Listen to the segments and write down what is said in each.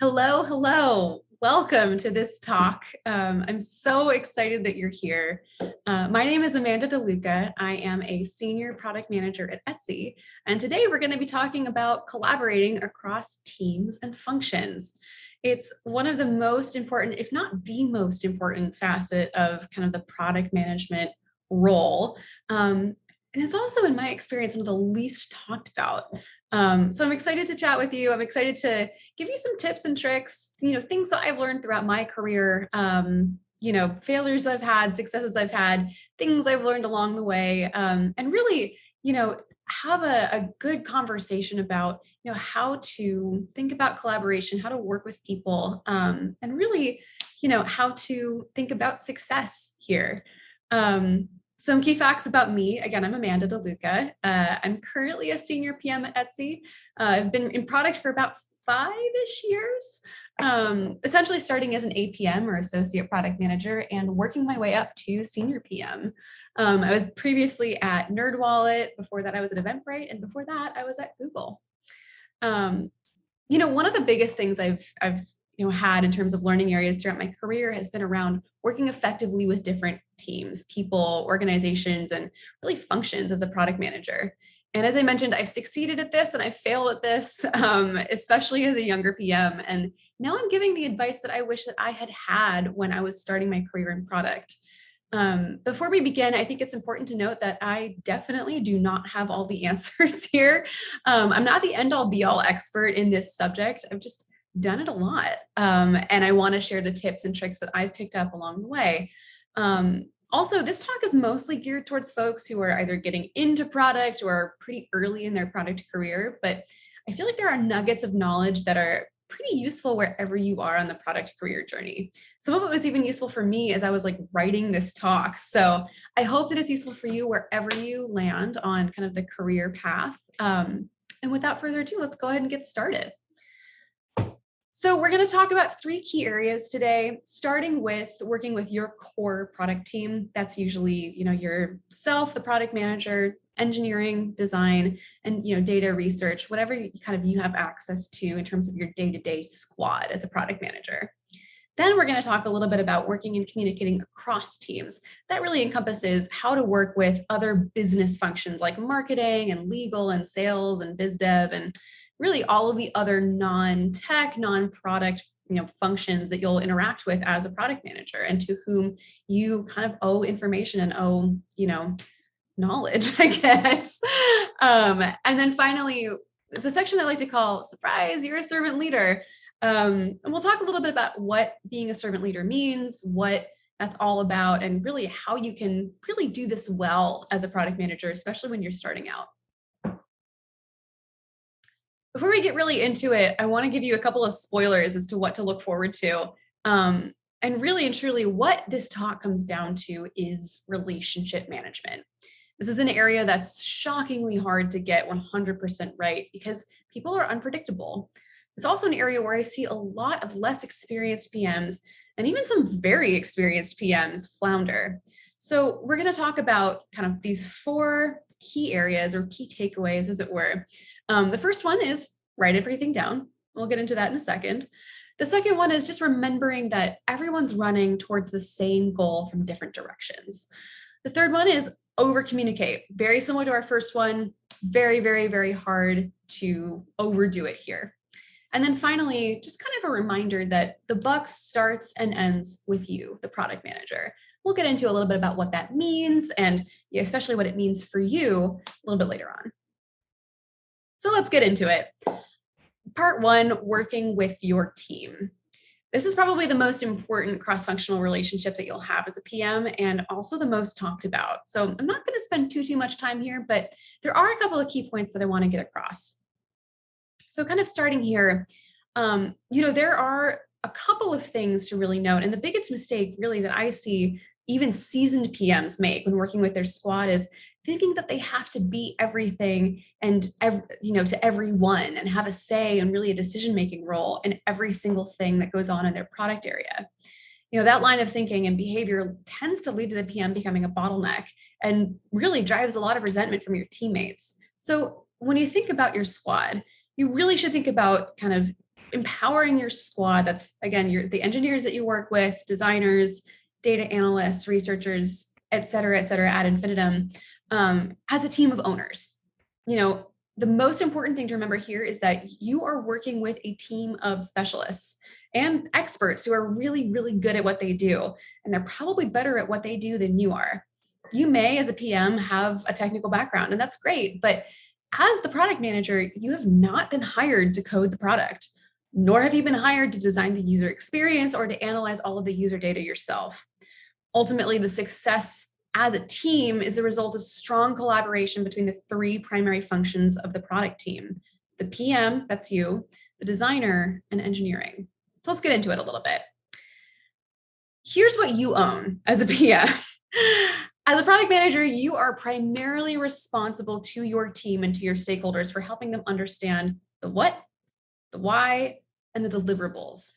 Hello, hello. Welcome to this talk. I'm so excited that you're here. My name is Amanda Deluca. I am a senior product manager at Etsy. And today we're going to be talking about collaborating across teams and functions. It's one of the most important, if not the most important facet of kind of the product management role. And it's also, in my experience, one of the least talked about. So I'm excited to chat with you. I'm excited to give you some tips and tricks, things that I've learned throughout my career, failures I've had, successes I've had, things I've learned along the way, and really, have a good conversation about, how to think about collaboration, how to work with people, and really, how to think about success here. Some key facts about me. Again, I'm Amanda Deluca. I'm currently a senior PM at Etsy. I've been in product for about 5-ish years, essentially starting as an APM or associate product manager and working my way up to senior PM. I was previously at NerdWallet. Before that, I was at Eventbrite. And before that, I was at Google. One of the biggest things I've had in terms of learning areas throughout my career has been around working effectively with different teams, people, organizations, and really functions as a product manager. And as I mentioned, I've succeeded at this and I failed at this, especially as a younger PM. And now I'm giving the advice that I wish that I had had when I was starting my career in product. Before we begin, I think it's important to note that I definitely do not have all the answers here. I'm not the end all be all expert in this subject. I've just done it a lot. And I want to share the tips and tricks that I've picked up along the way. Also, this talk is mostly geared towards folks who are either getting into product or are pretty early in their product career, but I feel like there are nuggets of knowledge that are pretty useful wherever you are on the product career journey. Some of it was even useful for me as I was writing this talk. So I hope that it's useful for you wherever you land on kind of the career path. And without further ado, let's go ahead and get started. So we're going to talk about 3 key areas today, starting with working with your core product team. That's usually, yourself, the product manager, engineering, design, and, data research, whatever you have access to in terms of your day-to-day squad as a product manager. Then we're going to talk a little bit about working and communicating across teams. That really encompasses how to work with other business functions like marketing and legal and sales and biz dev and really all of the other non-tech, non-product, functions that you'll interact with as a product manager and to whom you kind of owe information and owe, knowledge, I guess. And then finally, it's a section I like to call surprise, you're a servant leader. And we'll talk a little bit about what being a servant leader means, what that's all about, and really how you can really do this well as a product manager, especially when you're starting out. Before we get really into it, I want to give you a couple of spoilers as to what to look forward to. And really and truly, what this talk comes down to is relationship management. This is an area that's shockingly hard to get 100% right because people are unpredictable. It's also an area where I see a lot of less experienced PMs and even some very experienced PMs flounder. So we're going to talk about kind of these 4 key areas or key takeaways, as it were. The first one is write everything down. We'll get into that in a second. The second one is just remembering that everyone's running towards the same goal from different directions. The third one is overcommunicate. Very similar to our first one, very, very, very hard to overdo it here. And then finally, just kind of a reminder that the buck starts and ends with you, the product manager. We'll get into a little bit about what that means and especially what it means for you a little bit later on. So let's get into it. Part 1, working with your team. This is probably the most important cross-functional relationship that you'll have as a PM and also the most talked about. So I'm not going to spend too much time here, but there are a couple of key points that I want to get across. So kind of starting here, there are a couple of things to really note. And the biggest mistake really that I see even seasoned PMs make when working with their squad is thinking that they have to be everything and to everyone and have a say and really a decision-making role in every single thing that goes on in their product area. That line of thinking and behavior tends to lead to the PM becoming a bottleneck and really drives a lot of resentment from your teammates. So when you think about your squad, you really should think about kind of empowering your squad. That's again, the engineers that you work with, designers, data analysts, researchers, et cetera, ad infinitum, as a team of owners. The most important thing to remember here is that you are working with a team of specialists and experts who are really, really good at what they do. And they're probably better at what they do than you are. You may, as a PM, have a technical background, and that's great. But as the product manager, you have not been hired to code the product, nor have you been hired to design the user experience or to analyze all of the user data yourself. Ultimately, the success as a team is a result of strong collaboration between the three primary functions of the product team: the PM, that's you, the designer, and engineering. So let's get into it a little bit. Here's what you own as a PM. As a product manager, you are primarily responsible to your team and to your stakeholders for helping them understand the what, the why, and the deliverables.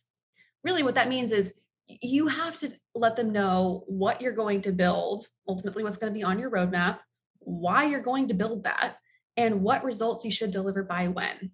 Really, what that means is you have to let them know what you're going to build, ultimately what's going to be on your roadmap, why you're going to build that, and what results you should deliver by when.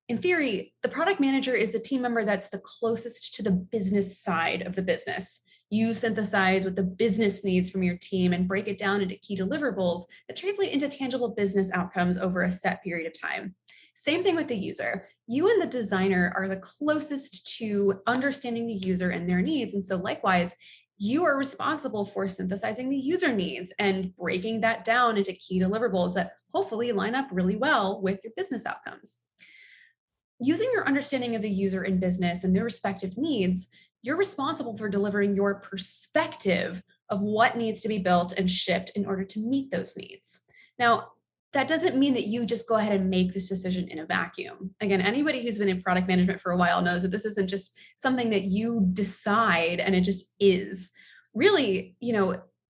In theory, the product manager is the team member that's the closest to the business side of the business. You synthesize what the business needs from your team and break it down into key deliverables that translate into tangible business outcomes over a set period of time. Same thing with the user. You and the designer are the closest to understanding the user and their needs. And so likewise, you are responsible for synthesizing the user needs and breaking that down into key deliverables that hopefully line up really well with your business outcomes. Using your understanding of the user and business and their respective needs, you're responsible for delivering your perspective of what needs to be built and shipped in order to meet those needs. Now, that doesn't mean that you just go ahead and make this decision in a vacuum. Again, anybody who's been in product management for a while knows that this isn't just something that you decide and it just is. Really,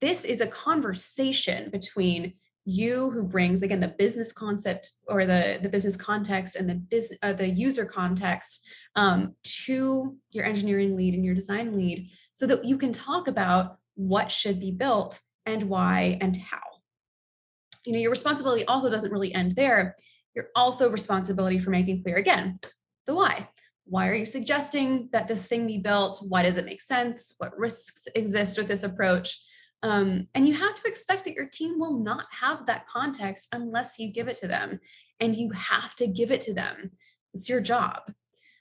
this is a conversation between you, who brings, again, the business concept or the business context and the user context to your engineering lead and your design lead, so that you can talk about what should be built and why and how. Your responsibility also doesn't really end there. You're also responsibility for making clear, again, the why. Why are you suggesting that this thing be built? Why does it make sense? What risks exist with this approach? And you have to expect that your team will not have that context unless you give it to them. And you have to give it to them. It's your job.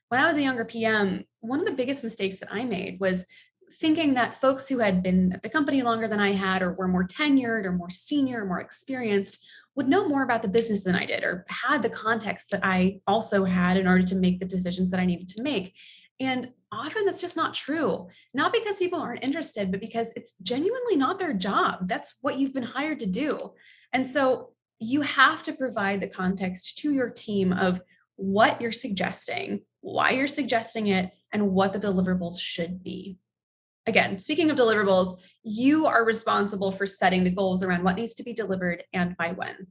When I was a younger PM, one of the biggest mistakes that I made was thinking that folks who had been at the company longer than I had, or were more tenured or more senior or more experienced, would know more about the business than I did, or had the context that I also had in order to make the decisions that I needed to make. And often that's just not true. Not because people aren't interested, but because it's genuinely not their job. That's what you've been hired to do. And so you have to provide the context to your team of what you're suggesting, why you're suggesting it, and what the deliverables should be. Again, speaking of deliverables, you are responsible for setting the goals around what needs to be delivered and by when.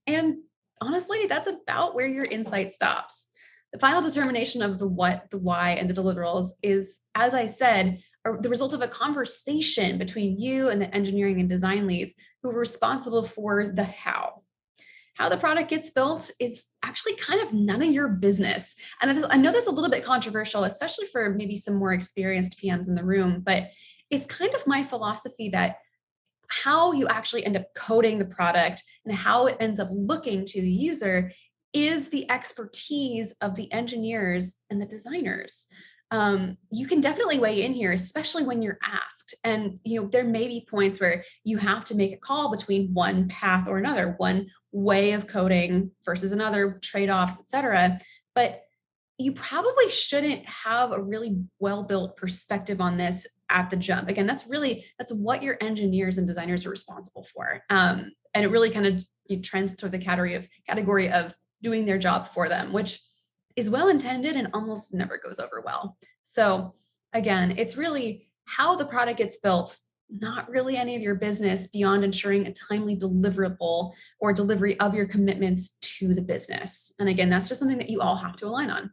And honestly, that's about where your insight stops. The final determination of the what, the why, and the deliverables is, as I said, the result of a conversation between you and the engineering and design leads who are responsible for the how. How the product gets built is actually kind of none of your business. And I know that's a little bit controversial, especially for maybe some more experienced PMs in the room, but it's kind of my philosophy that how you actually end up coding the product and how it ends up looking to the user is the expertise of the engineers and the designers. You can definitely weigh in here, especially when you're asked. And there may be points where you have to make a call between one path or another, one way of coding versus another, trade-offs, et cetera. But you probably shouldn't have a really well-built perspective on this at the jump. Again, that's what your engineers and designers are responsible for. And it really kind of trends toward the category of doing their job for them, which is well-intended and almost never goes over well. So again, it's really how the product gets built, not really any of your business beyond ensuring a timely deliverable or delivery of your commitments to the business. And again, that's just something that you all have to align on.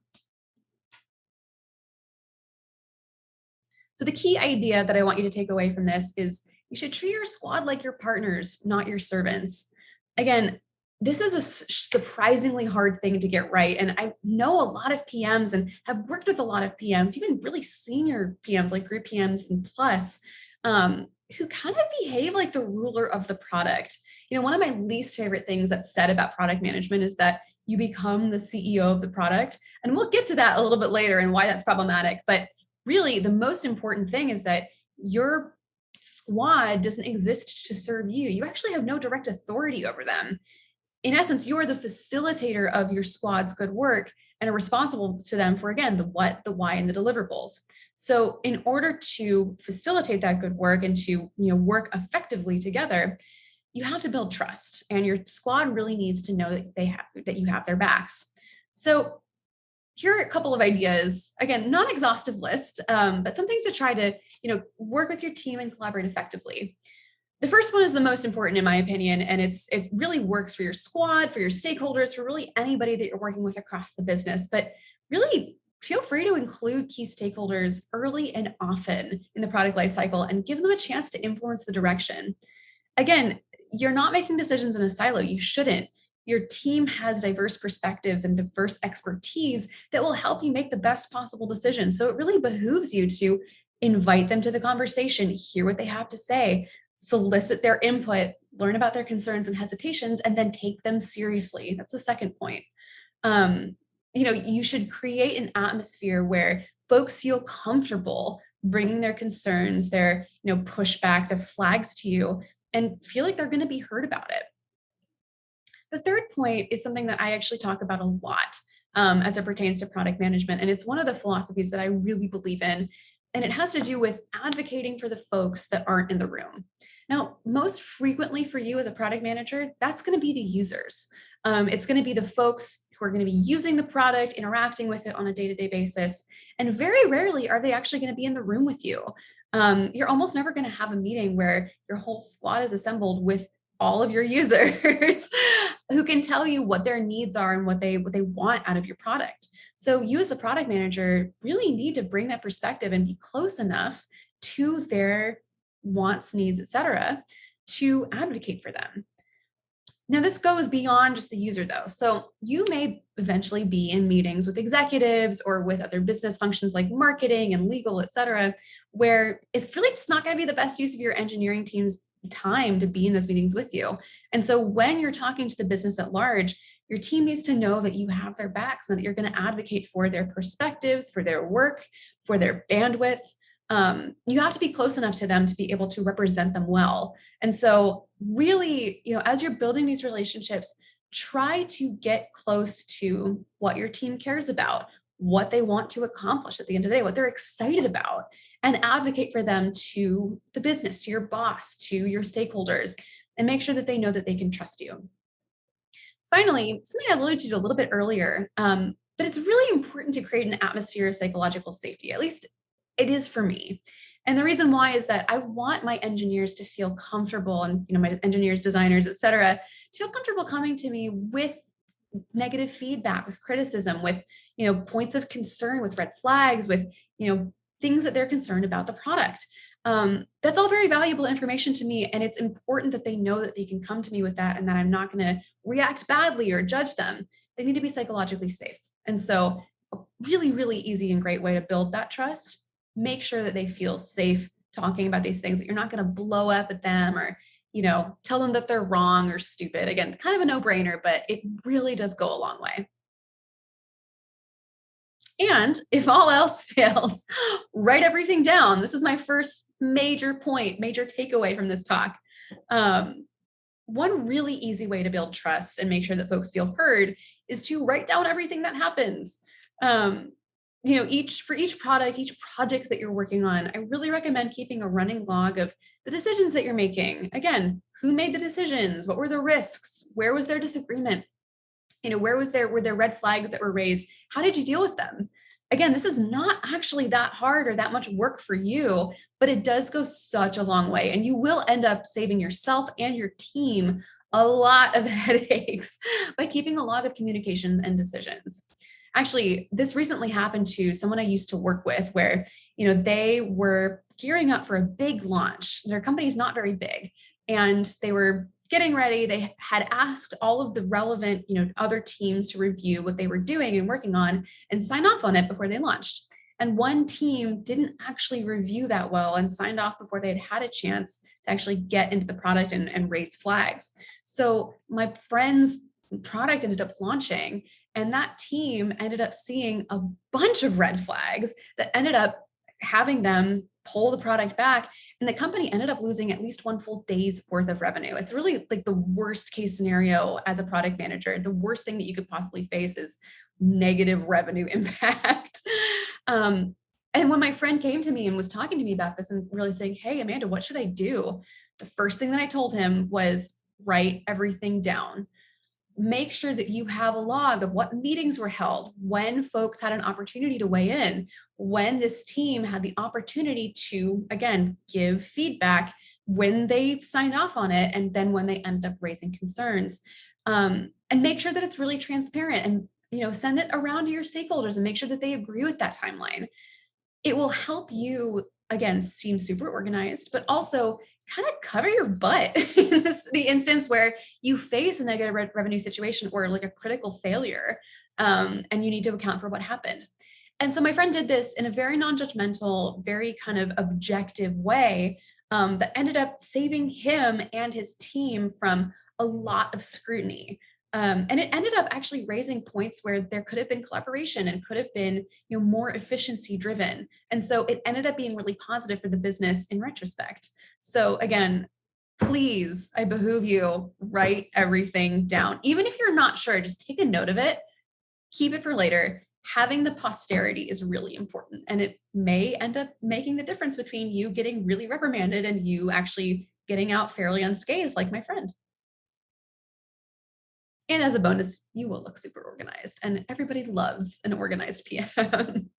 So the key idea that I want you to take away from this is you should treat your squad like your partners, not your servants. Again, this is a surprisingly hard thing to get right. And I know a lot of PMs and have worked with a lot of PMs, even really senior PMs like group PMs and plus, who kind of behave like the ruler of the product. One of my least favorite things that's said about product management is that you become the CEO of the product. And we'll get to that a little bit later and why that's problematic. But really, the most important thing is that your squad doesn't exist to serve you. You actually have no direct authority over them. In essence, you're the facilitator of your squad's good work and are responsible to them for, again, the what, the why, and the deliverables. So in order to facilitate that good work and to work effectively together, you have to build trust, and your squad really needs to know that you have their backs. So here are a couple of ideas. Again, not exhaustive list, but some things to try to work with your team and collaborate effectively. The first one is the most important in my opinion, and it really works for your squad, for your stakeholders, for really anybody that you're working with across the business. But really feel free to include key stakeholders early and often in the product lifecycle and give them a chance to influence the direction. Again, you're not making decisions in a silo. You shouldn't. Your team has diverse perspectives and diverse expertise that will help you make the best possible decision. So it really behooves you to invite them to the conversation, hear what they have to say, solicit their input, learn about their concerns and hesitations, and then take them seriously. That's the second point. You should create an atmosphere where folks feel comfortable bringing their concerns, their pushback, their flags to you, and feel like they're going to be heard about it. The third point is something that I actually talk about a lot as it pertains to product management, and it's one of the philosophies that I really believe in. And it has to do with advocating for the folks that aren't in the room. Now, most frequently for you as a product manager, that's going to be the users. It's going to be the folks who are going to be using the product, interacting with it on a day-to-day basis. And very rarely are they actually going to be in the room with you. You're almost never going to have a meeting where your whole squad is assembled with all of your users who can tell you what their needs are and what they want out of your product. So you as the product manager really need to bring that perspective and be close enough to their wants, needs, et cetera, to advocate for them. Now, this goes beyond just the user, though. So you may eventually be in meetings with executives or with other business functions like marketing and legal, et cetera, where it's really just not going to be the best use of your engineering team's time to be in those meetings with you. And so when you're talking to the business at large, your team needs to know that you have their backs and that you're going to advocate for their perspectives, for their work, for their bandwidth. You have to be close enough to them to be able to represent them well. And so really, as you're building these relationships, try to get close to what your team cares about, what they want to accomplish at the end of the day, what they're excited about, and advocate for them to the business, to your boss, to your stakeholders, and make sure that they know that they can trust you. Finally, something I alluded to a little bit earlier, but it's really important to create an atmosphere of psychological safety. At least it is for me. And the reason why is that I want my engineers to feel comfortable, and my engineers, designers, et cetera, to feel comfortable coming to me with negative feedback, with criticism, with points of concern, with red flags, with things that they're concerned about the product. That's all very valuable information to me, and it's important that they know that they can come to me with that and that I'm not going to react badly or judge them. They need to be psychologically safe. And so a really, really easy and great way to build that trust, make sure that they feel safe talking about these things, that you're not going to blow up at them or tell them that they're wrong or stupid. Again, kind of a no-brainer, but it really does go a long way. And if all else fails, write everything down. This is my first major point, major takeaway from this talk. One really easy way to build trust and make sure that folks feel heard is to write down everything that happens. For each product, each project that you're working on, I really recommend keeping a running log of the decisions that you're making. Again, who made the decisions? What were the risks? Where was their disagreement? Were there red flags that were raised? How did you deal with them? Again, this is not actually that hard or that much work for you, but it does go such a long way. And you will end up saving yourself and your team a lot of headaches by keeping a log of communication and decisions. Actually, this recently happened to someone I used to work with where, they were gearing up for a big launch. Their company is not very big, and they were getting ready. They had asked all of the relevant, other teams to review what they were doing and working on and sign off on it before they launched. And one team didn't actually review that well and signed off before they had a chance to actually get into the product and raise flags. So my friend's product ended up launching, and that team ended up seeing a bunch of red flags that ended up having them pull the product back, and the company ended up losing at least one full day's worth of revenue. It's really like the worst case scenario as a product manager. The worst thing that you could possibly face is negative revenue impact. And when my friend came to me and was talking to me about this and really saying, hey, Amanda, what should I do? The first thing that I told him was write everything down. Make sure that you have a log of what meetings were held, when folks had an opportunity to weigh in, when this team had the opportunity to, again, give feedback, when they signed off on it, and then when they ended up raising concerns. And make sure that it's really transparent, and send it around to your stakeholders and make sure that they agree with that timeline. It will help you, again, seem super organized, but also kind of cover your butt in the instance where you face a negative revenue situation or like a critical failure, and you need to account for what happened. And so my friend did this in a very non-judgmental, very kind of objective way, that ended up saving him and his team from a lot of scrutiny. And it ended up actually raising points where there could have been collaboration and could have been, more efficiency driven. And so it ended up being really positive for the business in retrospect. So again, please, I behoove you, write everything down. Even if you're not sure, just take a note of it, keep it for later. Having the posterity is really important. And it may end up making the difference between you getting really reprimanded and you actually getting out fairly unscathed, like my friend. And as a bonus, you will look super organized, and everybody loves an organized PM.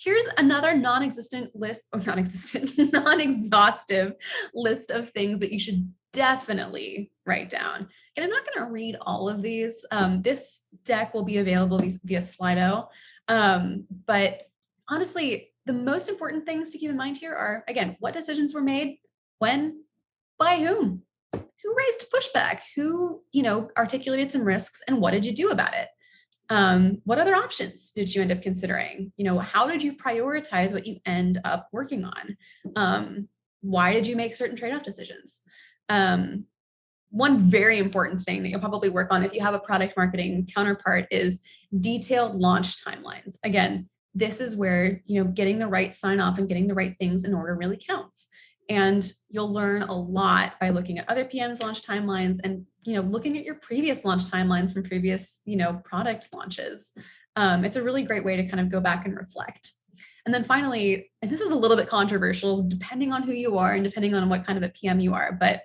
Here's another non-existent list, or non-existent, non-exhaustive list of things that you should definitely write down. And I'm not going to read all of these. This deck will be available via Slido. But honestly, the most important things to keep in mind here are, again, what decisions were made, when, by whom, who raised pushback, who, articulated some risks, and what did you do about it? What other options did you end up considering? How did you prioritize what you end up working on? Why did you make certain trade-off decisions? One very important thing that you'll probably work on if you have a product marketing counterpart is detailed launch timelines. Again, this is where, getting the right sign off and getting the right things in order really counts. And you'll learn a lot by looking at other PMs' launch timelines and, looking at your previous launch timelines from previous, product launches. It's a really great way to kind of go back and reflect. And then finally, and this is a little bit controversial, depending on who you are and depending on what kind of a PM you are, but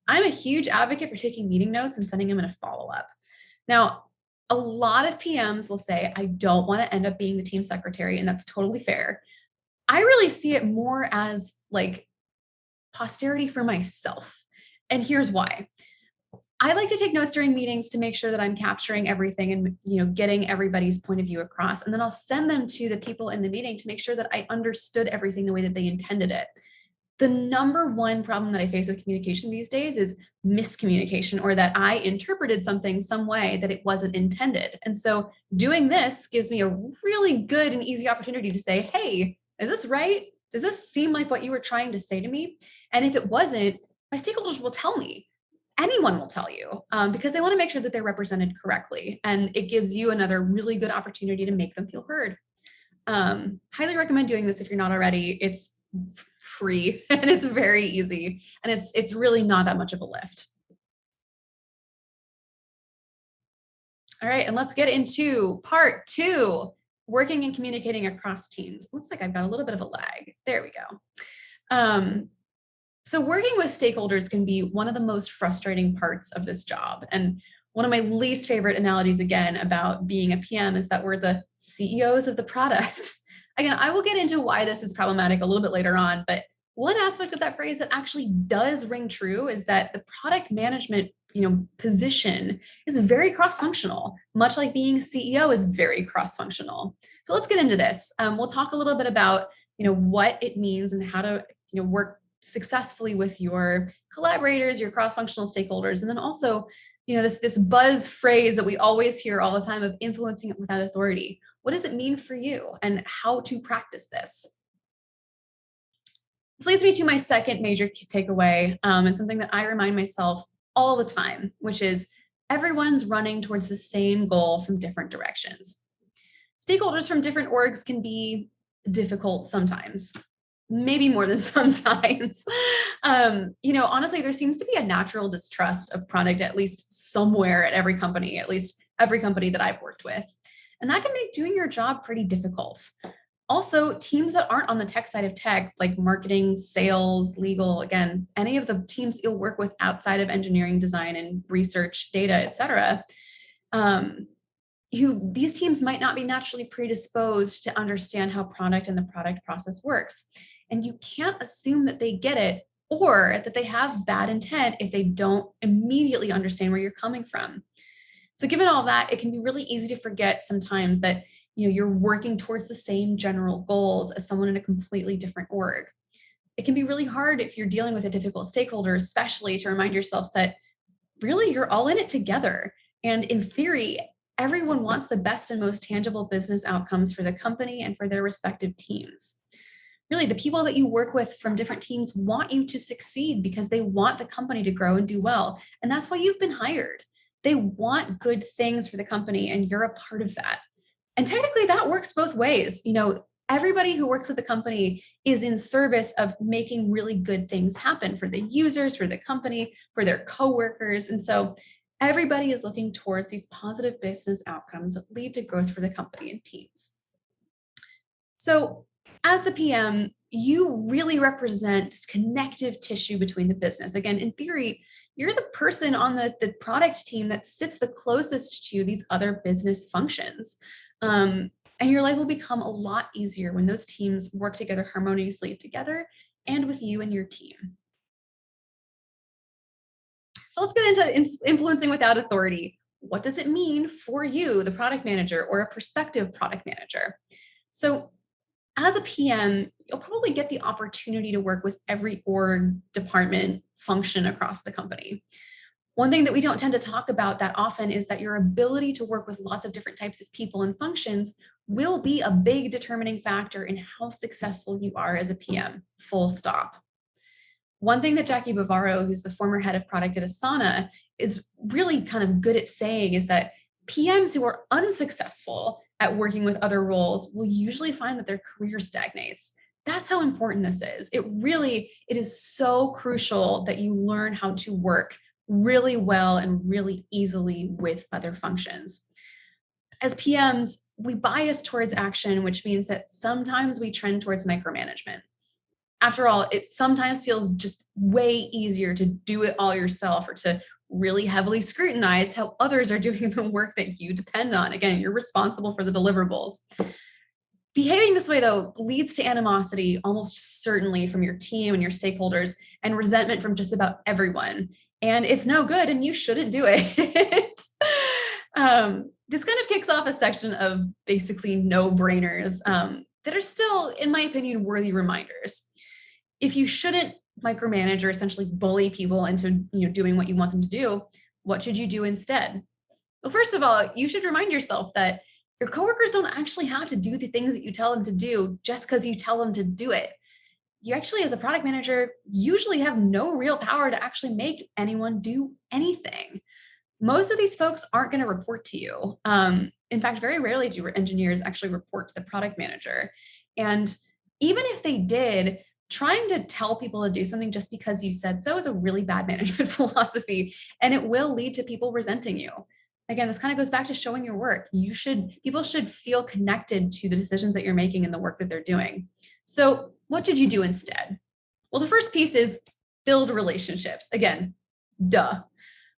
I'm a huge advocate for taking meeting notes and sending them in a follow-up. Now, a lot of PMs will say, I don't want to end up being the team secretary, and that's totally fair. I really see it more as like posterity for myself. And here's why. I like to take notes during meetings to make sure that I'm capturing everything and, getting everybody's point of view across. And then I'll send them to the people in the meeting to make sure that I understood everything the way that they intended it. The number one problem that I face with communication these days is miscommunication, or that I interpreted something some way that it wasn't intended. And so doing this gives me a really good and easy opportunity to say, hey, is this right? Does this seem like what you were trying to say to me? And if it wasn't, my stakeholders will tell me. Anyone will tell you, because they want to make sure that they're represented correctly. And it gives you another really good opportunity to make them feel heard. Highly recommend doing this if you're not already. It's free and it's very easy. And it's really not that much of a lift. All right, and let's get into part 2, working and communicating across teams. Looks like I've got a little bit of a lag. There we go. So working with stakeholders can be one of the most frustrating parts of this job. And one of my least favorite analogies, again, about being a PM is that we're the CEOs of the product. Again, I will get into why this is problematic a little bit later on, but one aspect of that phrase that actually does ring true is that the product management, position is very cross-functional, much like being CEO is very cross-functional. So let's get into this. We'll talk a little bit about, what it means and how to, work successfully with your collaborators, your cross-functional stakeholders, and then also, this buzz phrase that we always hear all the time of influencing without authority. What does it mean for you, and how to practice this? This leads me to my second major takeaway, and something that I remind myself all the time, which is everyone's running towards the same goal from different directions. Stakeholders from different orgs can be difficult sometimes, maybe more than sometimes. Honestly, there seems to be a natural distrust of product, at least somewhere at every company, at least every company that I've worked with. And that can make doing your job pretty difficult. Also, teams that aren't on the tech side of tech, like marketing, sales, legal, again, any of the teams you'll work with outside of engineering, design, and research, data, et cetera, these teams might not be naturally predisposed to understand how product and the product process works. And you can't assume that they get it or that they have bad intent if they don't immediately understand where you're coming from. So given all that, it can be really easy to forget sometimes that you're working towards the same general goals as someone in a completely different org. It can be really hard if you're dealing with a difficult stakeholder, especially to remind yourself that really you're all in it together. And in theory, everyone wants the best and most tangible business outcomes for the company and for their respective teams. Really, the people that you work with from different teams want you to succeed because they want the company to grow and do well. And that's why you've been hired. They want good things for the company, and you're a part of that. And technically that works both ways. Everybody who works at the company is in service of making really good things happen for the users, for the company, for their coworkers. And so everybody is looking towards these positive business outcomes that lead to growth for the company and teams. So as the PM, you really represent this connective tissue between the business. Again, in theory, you're the person on the product team that sits the closest to these other business functions. And your life will become a lot easier when those teams work together harmoniously together and with you and your team. So let's get into influencing without authority. What does it mean for you, the product manager, or a prospective product manager? So as a PM, you'll probably get the opportunity to work with every org, department, function across the company. One thing that we don't tend to talk about that often is that your ability to work with lots of different types of people and functions will be a big determining factor in how successful you are as a PM, full stop. One thing that Jackie Bavaro, who's the former head of product at Asana, is really kind of good at saying is that PMs who are unsuccessful at working with other roles will usually find that their career stagnates. That's how important this is. It is so crucial that you learn how to work really well and really easily with other functions. As PMs, we bias towards action, which means that sometimes we trend towards micromanagement. After all, it sometimes feels just way easier to do it all yourself or to really heavily scrutinize how others are doing the work that you depend on. Again, you're responsible for the deliverables. Behaving this way, though, leads to animosity almost certainly from your team and your stakeholders and resentment from just about everyone. And it's no good, and you shouldn't do it. This kind of kicks off a section of basically no-brainers that are still, in my opinion, worthy reminders. If you shouldn't micromanage or essentially bully people into doing what you want them to do, what should you do instead? Well, first of all, you should remind yourself that your coworkers don't actually have to do the things that you tell them to do just because you tell them to do it. You actually, as a product manager, usually have no real power to actually make anyone do anything. Most of these folks aren't going to report to you. In fact, very rarely do engineers actually report to the product manager. And even if they did, trying to tell people to do something just because you said so is a really bad management philosophy, and it will lead to people resenting you. Again, this kind of goes back to showing your work. People should feel connected to the decisions that you're making and the work that they're doing. So what should you do instead? Well, the first piece is build relationships. Again, duh.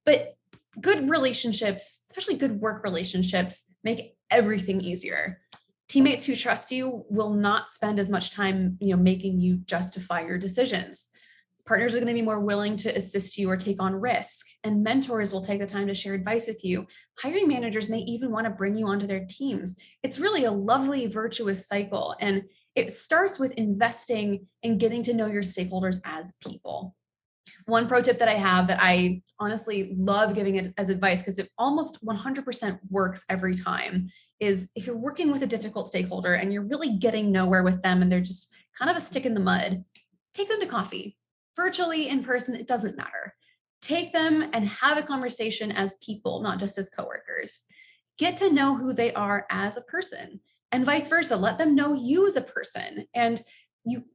But good relationships, especially good work relationships, make everything easier. Teammates who trust you will not spend as much time, making you justify your decisions. Partners are going to be more willing to assist you or take on risk, and mentors will take the time to share advice with you. Hiring managers may even want to bring you onto their teams. It's really a lovely, virtuous cycle, and It starts with investing and getting to know your stakeholders as people. One pro tip that I have that I honestly love giving it as advice because it almost 100% works every time is if you're working with a difficult stakeholder and you're really getting nowhere with them and they're just kind of a stick in the mud, take them to coffee. Virtually, in person, it doesn't matter. Take them and have a conversation as people, not just as coworkers. Get to know who they are as a person and vice versa. Let them know you as a person. And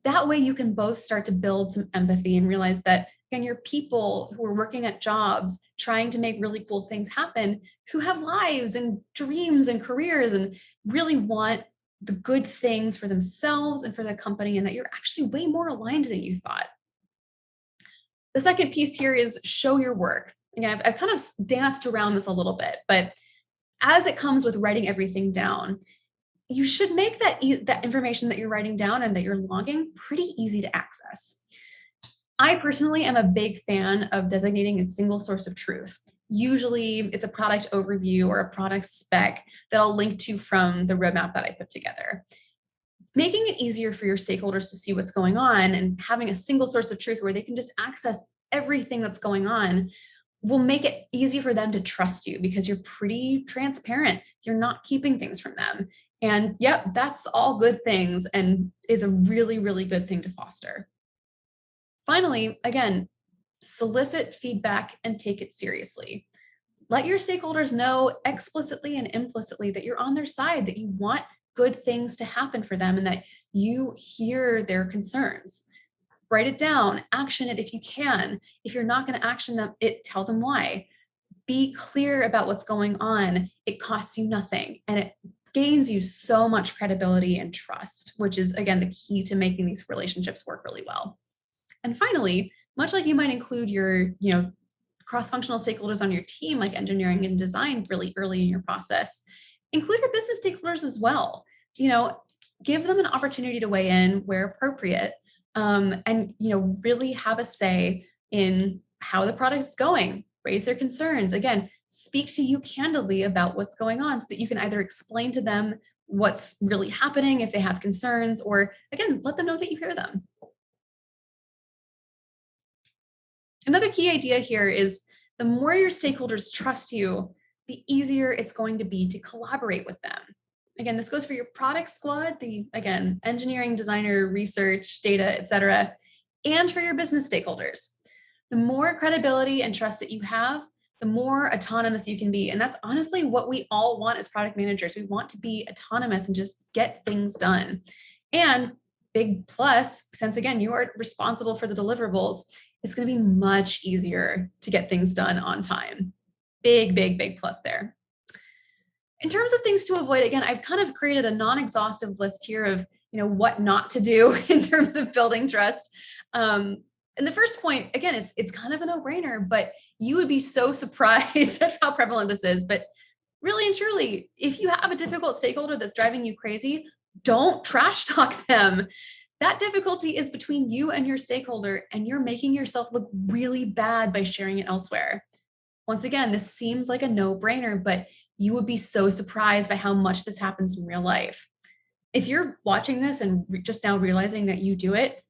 that way you can both start to build some empathy and realize that again, you're people who are working at jobs trying to make really cool things happen, who have lives and dreams and careers and really want the good things for themselves and for the company, and that you're actually way more aligned than you thought. The second piece here is show your work. Again, I've kind of danced around this a little bit, but as it comes with writing everything down, you should make that information that you're writing down and that you're logging pretty easy to access. I personally am a big fan of designating a single source of truth. Usually it's a product overview or a product spec that I'll link to from the roadmap that I put together. Making it easier for your stakeholders to see what's going on and having a single source of truth where they can just access everything that's going on will make it easy for them to trust you because you're pretty transparent. You're not keeping things from them. And yep, that's all good things and is a really, really good thing to foster. Finally, again, solicit feedback and take it seriously. Let your stakeholders know explicitly and implicitly that you're on their side, that you want good things to happen for them, and that you hear their concerns. Write it down, action it if you can. If you're not going to action them, tell them why. Be clear about what's going on. It costs you nothing, and it gains you so much credibility and trust, which is, again, the key to making these relationships work really well. And finally, much like you might include your, cross-functional stakeholders on your team, like engineering and design really early in your process, include your business stakeholders as well. Give them an opportunity to weigh in where appropriate, and really have a say in how the product is going, raise their concerns. Again, speak to you candidly about what's going on so that you can either explain to them what's really happening if they have concerns, or again, let them know that you hear them. Another key idea here is the more your stakeholders trust you, the easier it's going to be to collaborate with them. Again, this goes for your product squad, again, engineering, designer, research, data, et cetera, and for your business stakeholders. The more credibility and trust that you have, the more autonomous you can be. And that's honestly what we all want as product managers. We want to be autonomous and just get things done. And big plus, since again, you are responsible for the deliverables, it's going to be much easier to get things done on time. Big, big, big plus there. In terms of things to avoid, again, I've kind of created a non-exhaustive list here of what not to do in terms of building trust. And the first point, again, it's kind of a no-brainer, but you would be so surprised at how prevalent this is. But really and truly, if you have a difficult stakeholder that's driving you crazy, don't trash talk them. That difficulty is between you and your stakeholder, and you're making yourself look really bad by sharing it elsewhere. Once again, this seems like a no-brainer, but you would be so surprised by how much this happens in real life. If you're watching this and just now realizing that you do it,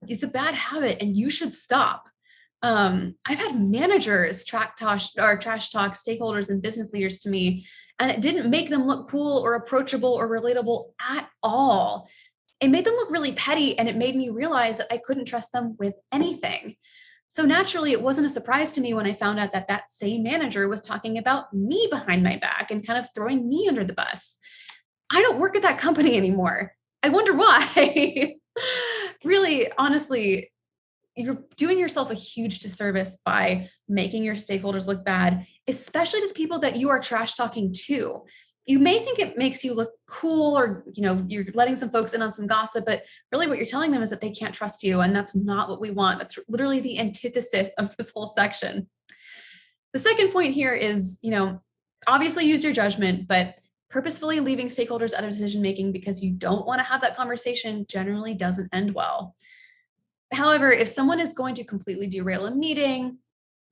it's a bad habit and you should stop. I've had managers trash talk stakeholders and business leaders to me, and it didn't make them look cool or approachable or relatable at all. It made them look really petty, and it made me realize that I couldn't trust them with anything. So naturally, it wasn't a surprise to me when I found out that that same manager was talking about me behind my back and kind of throwing me under the bus. I don't work at that company anymore. I wonder why. Really, honestly, you're doing yourself a huge disservice by making your stakeholders look bad, especially to the people that you are trash talking to. You may think it makes you look cool, or you're letting some folks in on some gossip, but really what you're telling them is that they can't trust you, and that's not what we want. That's literally the antithesis of this whole section. The second point here is, obviously use your judgment, but purposefully leaving stakeholders out of decision making because you don't want to have that conversation generally doesn't end well. However, if someone is going to completely derail a meeting,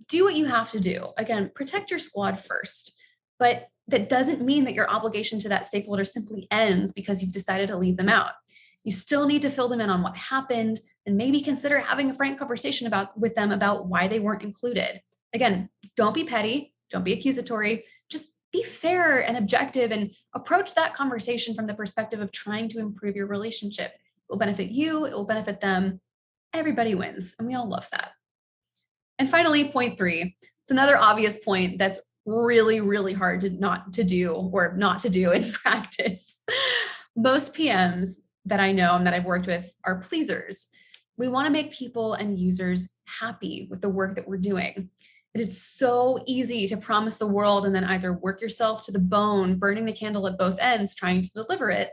do what you have to do. Again, protect your squad first, but that doesn't mean that your obligation to that stakeholder simply ends because you've decided to leave them out. You still need to fill them in on what happened and maybe consider having a frank conversation with them about why they weren't included. Again, don't be petty, don't be accusatory, just be fair and objective and approach that conversation from the perspective of trying to improve your relationship. It will benefit you, it will benefit them. Everybody wins, and we all love that. And finally, point 3, it's another obvious point that's really, really hard to not to do in practice. Most PMs that I know and that I've worked with are pleasers. We want to make people and users happy with the work that we're doing. It is so easy to promise the world and then either work yourself to the bone, burning the candle at both ends, trying to deliver it,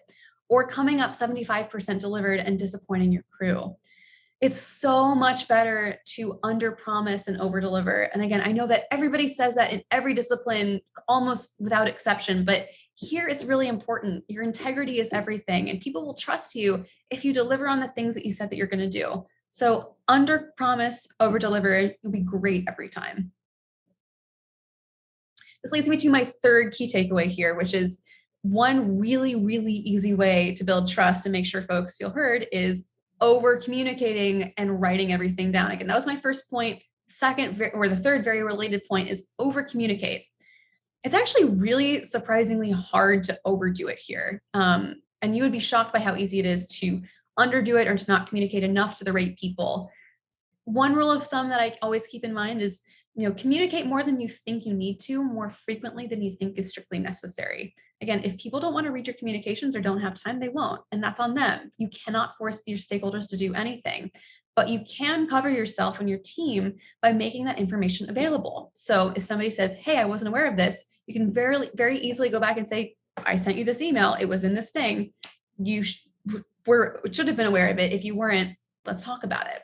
or coming up 75% delivered and disappointing your crew. It's so much better to under promise and over deliver. And again, I know that everybody says that in every discipline, almost without exception, but here it's really important. Your integrity is everything, and people will trust you if you deliver on the things that you said that you're going to do. So under promise, over deliver, you'll be great every time. This leads me to my third key takeaway here, which is one really, really easy way to build trust and make sure folks feel heard is over communicating and writing everything down. Again, that was my first point. The third very related point is over communicate. It's actually really surprisingly hard to overdo it here. And you would be shocked by how easy it is to underdo it or to not communicate enough to the right people. One rule of thumb that I always keep in mind is, communicate more than you think you need to, more frequently than you think is strictly necessary. Again, if people don't want to read your communications or don't have time, they won't, and that's on them. You cannot force your stakeholders to do anything, but you can cover yourself and your team by making that information available. So if somebody says, hey, I wasn't aware of this, you can very, very easily go back and say, I sent you this email. It was in this thing. You should have been aware of it. If you weren't, let's talk about it.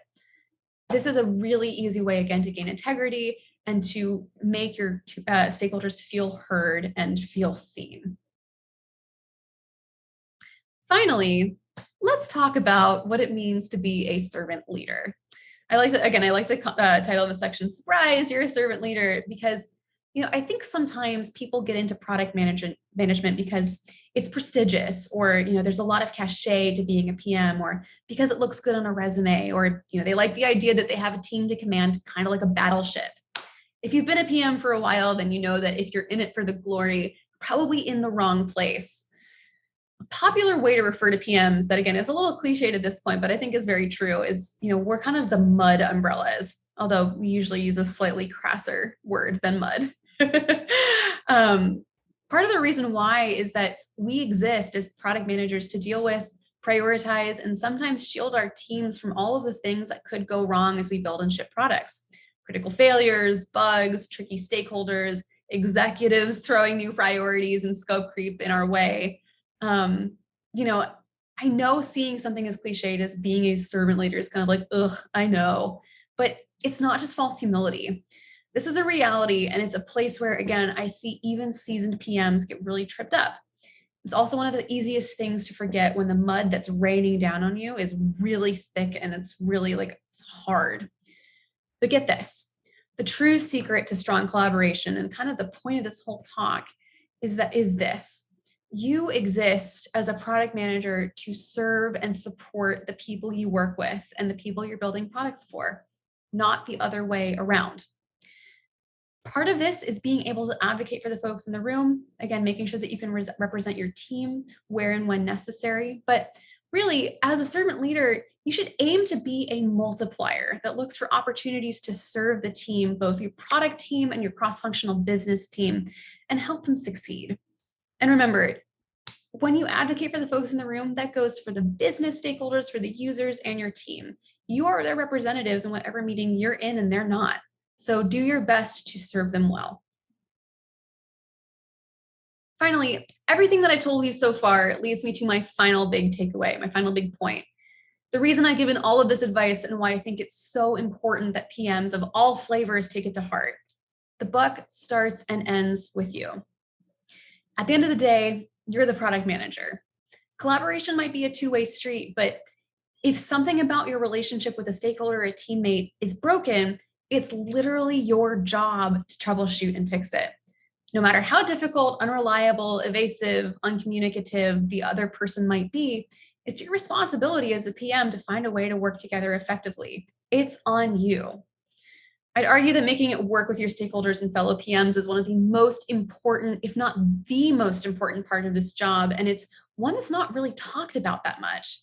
This is a really easy way, again, to gain integrity and to make your stakeholders feel heard and feel seen. Finally, let's talk about what it means to be a servant leader. I like to title this section, Surprise, You're a Servant Leader, because I think sometimes people get into product management because it's prestigious, or there's a lot of cachet to being a PM, or because it looks good on a resume, or they like the idea that they have a team to command, kind of like a battleship. If you've been a PM for a while, then you know that if you're in it for the glory, you're probably in the wrong place. A popular way to refer to PMs that, again, is a little cliched at this point, but I think is very true, is we're kind of the mud umbrellas, although we usually use a slightly crasser word than mud. Part of the reason why is that we exist as product managers to deal with, prioritize, and sometimes shield our teams from all of the things that could go wrong as we build and ship products. Critical failures, bugs, tricky stakeholders, executives throwing new priorities and scope creep in our way. I know seeing something as cliched as being a servant leader is kind of like, ugh, I know, but it's not just false humility. This is a reality, and it's a place where, again, I see even seasoned PMs get really tripped up. It's also one of the easiest things to forget when the mud that's raining down on you is really thick and it's really it's hard. But get this, the true secret to strong collaboration and kind of the point of this whole talk is this. You exist as a product manager to serve and support the people you work with and the people you're building products for, not the other way around. Part of this is being able to advocate for the folks in the room, again, making sure that you can represent your team where and when necessary. But really, as a servant leader, you should aim to be a multiplier that looks for opportunities to serve the team, both your product team and your cross-functional business team, and help them succeed. And remember, when you advocate for the folks in the room, that goes for the business stakeholders, for the users, and your team. You are their representatives in whatever meeting you're in and they're not. So do your best to serve them well. Finally, everything that I've told you so far leads me to my final big takeaway, my final big point. The reason I've given all of this advice and why I think it's so important that PMs of all flavors take it to heart. The buck starts and ends with you. At the end of the day, you're the product manager. Collaboration might be a two-way street, but if something about your relationship with a stakeholder or a teammate is broken, it's literally your job to troubleshoot and fix it. No matter how difficult, unreliable, evasive, uncommunicative the other person might be, it's your responsibility as a PM to find a way to work together effectively. It's on you. I'd argue that making it work with your stakeholders and fellow PMs is one of the most important, if not the most important part of this job. And it's one that's not really talked about that much.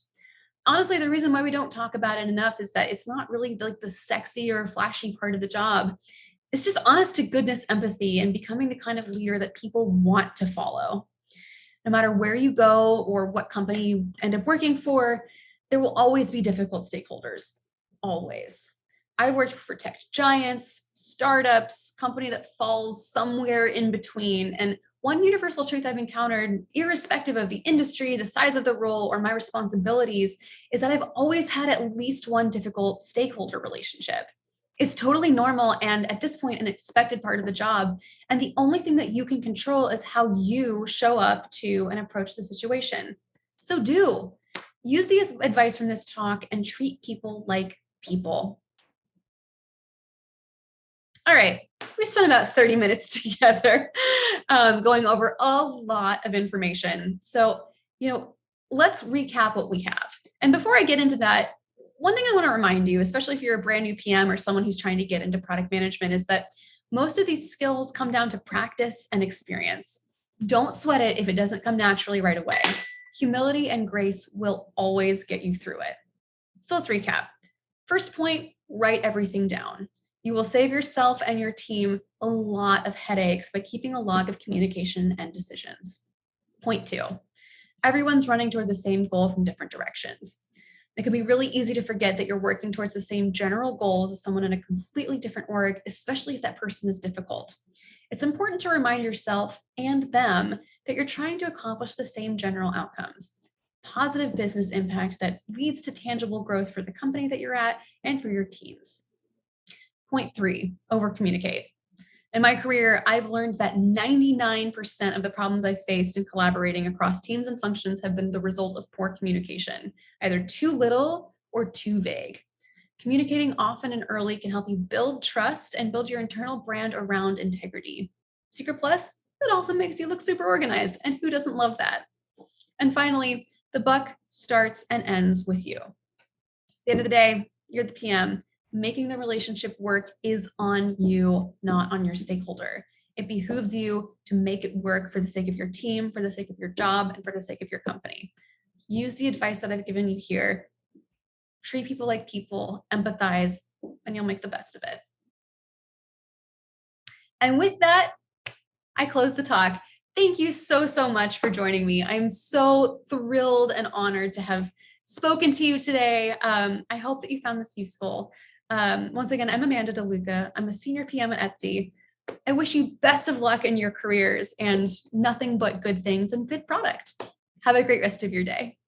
Honestly, the reason why we don't talk about it enough is that it's not really like the sexy or flashy part of the job. It's just honest to goodness empathy and becoming the kind of leader that people want to follow. No matter where you go or what company you end up working for, there will always be difficult stakeholders. Always. I worked for tech giants, startups, company that falls somewhere in between. And one universal truth I've encountered, irrespective of the industry, the size of the role, or my responsibilities, is that I've always had at least one difficult stakeholder relationship. It's totally normal and at this point, an expected part of the job. And the only thing that you can control is how you show up to and approach the situation. So do use the advice from this talk and treat people like people. All right, we spent about 30 minutes together going over a lot of information. So, let's recap what we have. And before I get into that, one thing I want to remind you, especially if you're a brand new PM or someone who's trying to get into product management, is that most of these skills come down to practice and experience. Don't sweat it if it doesn't come naturally right away. Humility and grace will always get you through it. So let's recap. First point, write everything down. You will save yourself and your team a lot of headaches by keeping a log of communication and decisions. Point 2, everyone's running toward the same goal from different directions. It can be really easy to forget that you're working towards the same general goals as someone in a completely different org, especially if that person is difficult. It's important to remind yourself and them that you're trying to accomplish the same general outcomes. Positive business impact that leads to tangible growth for the company that you're at and for your teams. Point 3, overcommunicate. In my career, I've learned that 99% of the problems I've faced in collaborating across teams and functions have been the result of poor communication, either too little or too vague. Communicating often and early can help you build trust and build your internal brand around integrity. Secret plus, it also makes you look super organized, and who doesn't love that? And finally, the buck starts and ends with you. At the end of the day, you're the PM. Making the relationship work is on you, not on your stakeholder. It behooves you to make it work for the sake of your team, for the sake of your job, and for the sake of your company. Use the advice that I've given you here. Treat people like people, empathize, and you'll make the best of it. And with that, I close the talk. Thank you so, so much for joining me. I'm so thrilled and honored to have spoken to you today. I hope that you found this useful. Once again, I'm Amanda Deluca. I'm a senior PM at Etsy. I wish you best of luck in your careers and nothing but good things and good product. Have a great rest of your day.